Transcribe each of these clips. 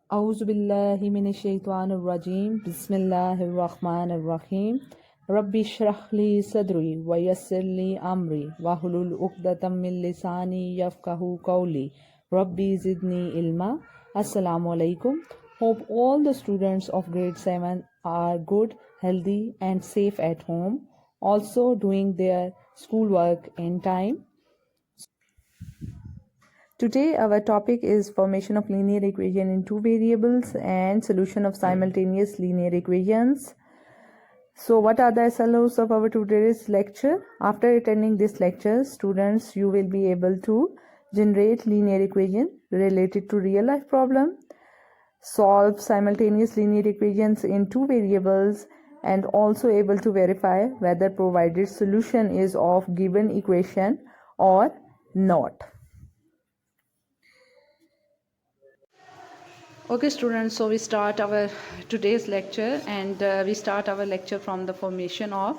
औज़ुबिल्लाहि मिनश्शैतानिर्रजीम बिस्मिल्लाहिर्रहमानिर्रहीम रब्बि इश्रह ली सदरी व यस्सिर ली अमरी वहलुल उक़दतम मिन लिसानी यफ़क़हू क़ौली rabbi ज़िदनी इल्मा। Assalamu alaikum. Hope all the students of grade 7 are good, healthy and safe at home, also doing their schoolwork in time. Today our topic is formation of linear equation in two variables and solution of simultaneous linear equations. So what are the SLOs of our today's lecture? After attending this lecture, students, you will be able to generate linear equation related to real life problem, solve simultaneous linear equations in two variables, and also able to verify whether provided solution is of given equation or not. Okay students, so we start our today's lecture and we start our lecture from the formation of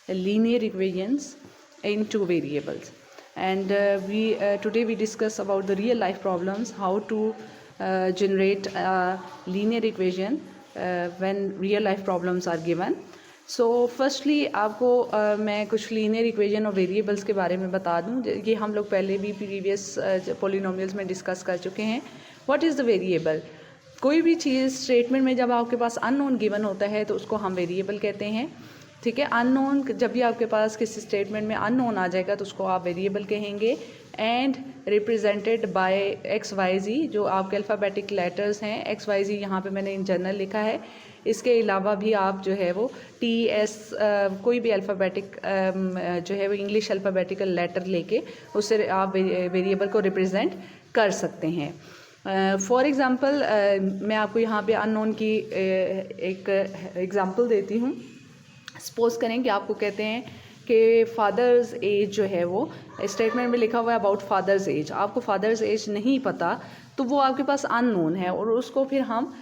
linear equations in two variables. And today we discuss about the real life problems, how to generate a linear equation when real life problems are given. So firstly आपको मैं कुछ linear equation और variables के बारे में बता दूं। ये हम लोग पहले भी प्रीवियस पॉलिनोमियल्स में डिस्कस कर चुके हैं। What is the variable? कोई भी चीज़ स्टेटमेंट में जब आपके पास अननोन गिवन होता है तो उसको हम वेरिएबल कहते हैं। ठीक है, अननोन जब भी आपके पास किसी स्टेटमेंट में अननोन आ जाएगा तो उसको आप वेरिएबल कहेंगे। And represented by X Y Z, जो आपके अल्फ़ाबेटिक लेटर्स हैं। एक्स वाई जी यहाँ पे मैंने इन जनरल लिखा है। इसके अलावा भी आप जो है वो टी एस कोई भी अल्फ़ाबेटिक जो है वो इंग्लिश अल्फ़ाबेटिकल लेटर लेके उससे आप वेरिएबल को रिप्रेजेंट कर सकते हैं। फॉर एग्ज़ाम्पल मैं आपको यहाँ पे अननोन की एक एग्ज़ाम्पल देती हूँ। सपोज़ करें कि आपको कहते हैं कि फादर्स एज जो है वो स्टेटमेंट में लिखा हुआ है अबाउट फादर्स एज, आपको फादर्स एज नहीं पता तो वो आपके पास अननोन है और उसको फिर हम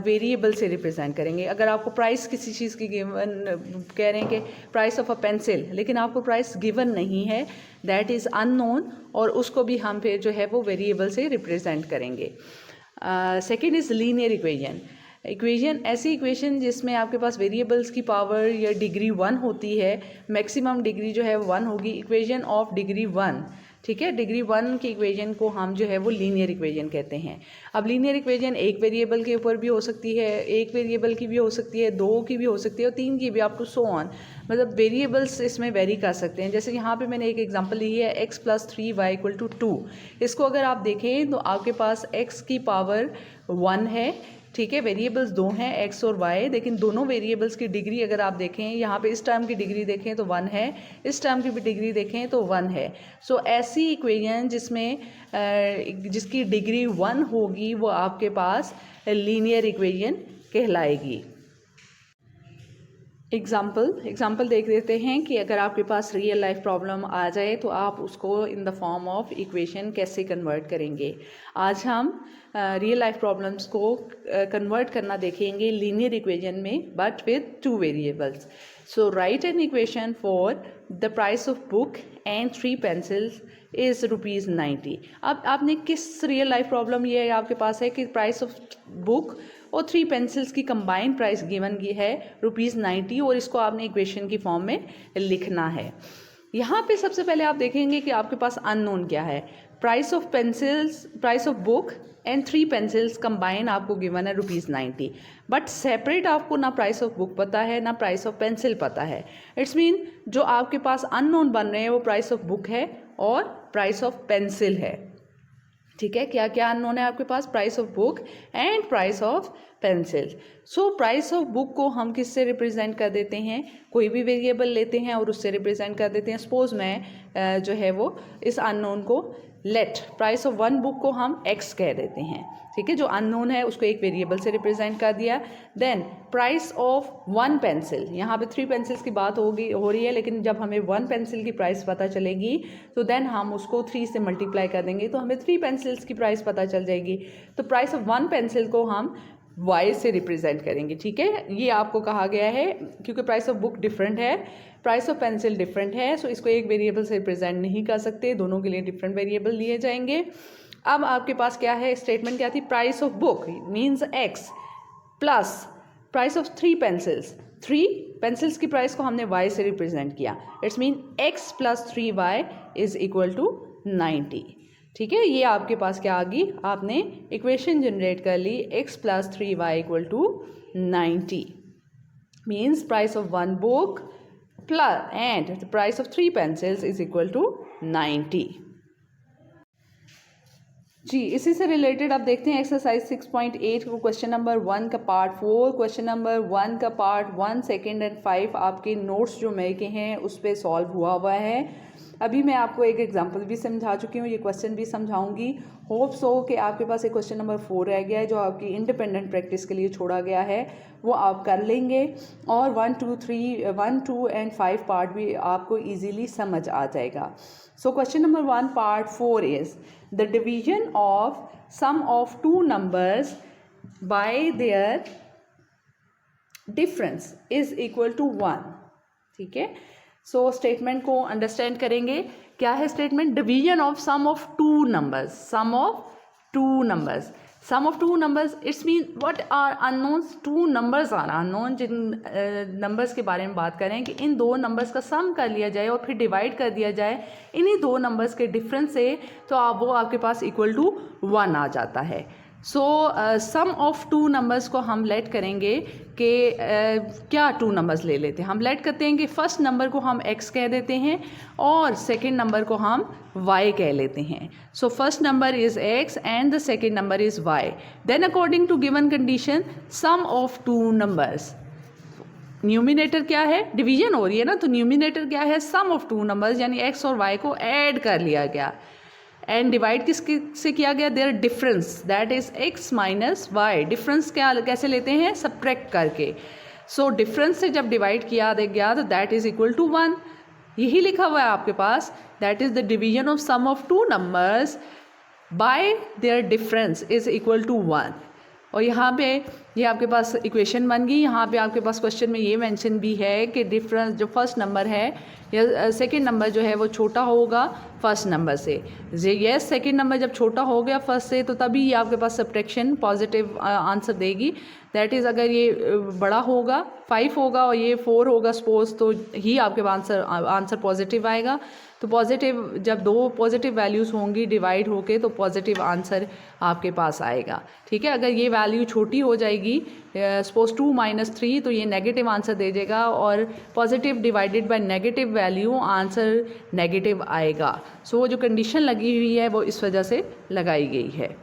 वेरिएबल से रिप्रेजेंट करेंगे। अगर आपको प्राइस किसी चीज़ की गिवन कह रहे हैं कि प्राइस ऑफ अ पेंसिल, लेकिन आपको प्राइस गिवन नहीं है, दैट इज़ अननोन, और उसको भी हम फिर जो है वो वेरिएबल से रिप्रेजेंट करेंगे। Second is linear equation. Equation ऐसी इक्वेशन जिसमें आपके पास वेरिएबल्स की पावर या डिग्री 1 होती है, मैक्सिमम डिग्री जो है 1 होगी। इक्वेशन ऑफ डिग्री 1, ठीक है, डिग्री 1 की इक्वेशन को हम जो है वो लीनियर इक्वेशन कहते हैं। अब लीनियर इक्वेशन एक वेरिएबल के ऊपर भी हो सकती है, एक वेरिएबल की भी हो सकती है, 2 की भी हो सकती है और 3 की भी, अप टू सो ऑन। मतलब वेरिएबल्स इसमें वेरी कर सकते हैं। जैसे यहाँ पे मैंने एक एग्जांपल ली है x + 3y = 2। इसको अगर आप देखें तो आपके पास x की पावर 1 है, ठीक है, वेरिएबल्स 2 हैं x और y, लेकिन दोनों वेरिएबल्स की डिग्री अगर आप देखें, यहाँ पे इस टर्म की डिग्री देखें तो 1 है, इस टर्म की भी डिग्री देखें तो 1 है। सो ऐसी इक्वेशन जिसमें जिसकी डिग्री 1 होगी वो आपके पास लीनियर इक्वेशन कहलाएगी। एग्जाम्पल देख लेते हैं कि अगर आपके पास रियल लाइफ प्रॉब्लम आ जाए तो आप उसको in the form of equation कैसे कन्वर्ट करेंगे। आज हम रियल लाइफ प्रॉब्लम्स को कन्वर्ट करना देखेंगे लीनियर इक्वेशन में, but with 2 variables. So right an equation for the price of book and 3 pencils is ₹90। अब आपने किस रियल लाइफ प्रॉब्लम ये आपके पास है कि प्राइस ऑफ बुक और 3 पेंसिल्स की कंबाइंड प्राइस गिवन की है ₹90, और इसको आपने इक्वेशन की फॉर्म में लिखना है। यहाँ पे सबसे पहले आप देखेंगे कि आपके पास अननोन क्या है। Price of book and 3 pencils combine आपको गिवन है ₹90, बट सेपरेट आपको ना प्राइस ऑफ बुक पता है ना प्राइस ऑफ पेंसिल पता है। इट्स मीन जो आपके पास अननोन बन रहे हैं वो प्राइस ऑफ बुक है और प्राइस ऑफ पेंसिल है। ठीक है, क्या क्या अननोन है आपके पास? Price of book and price of pencil. So price of book को हम किससे रिप्रेजेंट कर देते हैं? कोई भी वेरिएबल लेते हैं और उससे रिप्रेजेंट कर देते हैं। सपोज मैं जो है वो इस अननोन को लेट प्राइस ऑफ 1 बुक को हम x कह देते हैं। ठीक है, जो अननोन है उसको एक वेरिएबल से रिप्रेजेंट कर दिया। देन प्राइस ऑफ 1 पेंसिल, यहाँ पे 3 पेंसिल्स की बात हो रही है, लेकिन जब हमें 1 पेंसिल की प्राइस पता चलेगी तो देन हम उसको 3 से मल्टीप्लाई कर देंगे तो हमें 3 पेंसिल्स की प्राइस पता चल जाएगी। तो प्राइस ऑफ 1 पेंसिल को हम y से रिप्रेजेंट करेंगे, ठीक है। ये आपको कहा गया है क्योंकि प्राइस ऑफ बुक डिफरेंट है, प्राइस ऑफ पेंसिल डिफरेंट है, सो इसको एक वेरिएबल से रिप्रेजेंट नहीं कर सकते, दोनों के लिए डिफरेंट वेरिएबल लिए जाएंगे। अब आपके पास क्या है, स्टेटमेंट क्या थी, price of book means x plus price of 3 pencils, 3 pencils की प्राइस को हमने y से रिप्रेजेंट किया, it's mean x plus 3y is equal to 90, ठीक है। ये आपके पास क्या आ गई, आपने इक्वेशन जनरेट कर ली, x plus 3y equal to 90 means price of 1 book plus and the price of 3 pencils is equal to 90। जी, इसी से रिलेटेड आप देखते हैं एक्सरसाइज 6.8 को, क्वेश्चन नंबर 1 का पार्ट 4, क्वेश्चन नंबर 1 का पार्ट 1, सेकंड एंड 5 आपके नोट्स जो मैं के हैं उस पर सॉल्व हुआ है। अभी मैं आपको एक एग्जांपल भी समझा चुकी हूँ, ये क्वेश्चन भी समझाऊंगी। होप सो कि आपके पास एक क्वेश्चन नंबर 4 रह गया है जो आपकी इंडिपेंडेंट प्रैक्टिस के लिए छोड़ा गया है, वो आप कर लेंगे और 1, 2 एंड 5 पार्ट भी आपको ईजीली समझ आ जाएगा। So question number 1 part 4 is the division of sum of two numbers by their difference is equal to 1, ठीक है। सो स्टेटमेंट को अंडरस्टैंड करेंगे, क्या है statement, division of sum of two numbers, sum of two numbers, sum of two numbers it's mean what are unknowns, two numbers are unknown, जिन numbers के बारे में बात करें कि इन दो नंबर्स का सम कर लिया जाए और फिर डिवाइड कर दिया जाए इन्हीं दो नंबर्स के डिफरेंस से, तो आप वो आपके पास इक्वल टू 1 आ जाता है। सो सम ऑफ टू नंबर्स को हम लेट करेंगे कि क्या टू नंबर्स ले लेते हैं, हम लेट करते हैं कि फर्स्ट नंबर को हम x कह देते हैं और सेकंड नंबर को हम y कह लेते हैं। So first number is x and the second number is y। Then according to given condition sum of two numbers, numerator क्या है, डिवीजन हो रही है ना, तो न्यूमिनेटर क्या है, सम ऑफ टू नंबर्स यानी x और y को ऐड कर लिया गया एंड डिवाइड किसके से किया गया, their difference that is x minus y. Difference क्या कैसे लेते हैं, सब्ट्रैक्ट करके। सो डिफरेंस से जब डिवाइड किया गया तो दैट इज इक्वल टू 1, यही लिखा हुआ है आपके पास, that is the division of sum of two numbers by their difference is equal to 1। और यहाँ पे ये आपके पास इक्वेशन बन गई। यहाँ पे आपके पास क्वेश्चन में ये मेंशन भी है कि डिफरेंस जो फर्स्ट नंबर है या सेकंड नंबर जो है वो छोटा होगा फर्स्ट नंबर से। यस, सेकंड नंबर जब छोटा हो गया फर्स्ट से तो तभी ये आपके पास सब्ट्रैक्शन पॉजिटिव आंसर देगी। दैट इज़ अगर ये बड़ा होगा 5 होगा और ये 4 होगा सपोज, तो ही आपके पास आंसर पॉजिटिव आएगा। तो पॉजिटिव जब दो पॉजिटिव वैल्यूज़ होंगी डिवाइड होके तो पॉजिटिव आंसर आपके पास आएगा, ठीक है। अगर ये वैल्यू छोटी हो जाएगी सपोज 2 - 3 तो ये नेगेटिव आंसर दे देगा और positive divided by negative value answer negative आएगा। सो वो जो कंडीशन लगी हुई है वो इस वजह से लगाई गई है।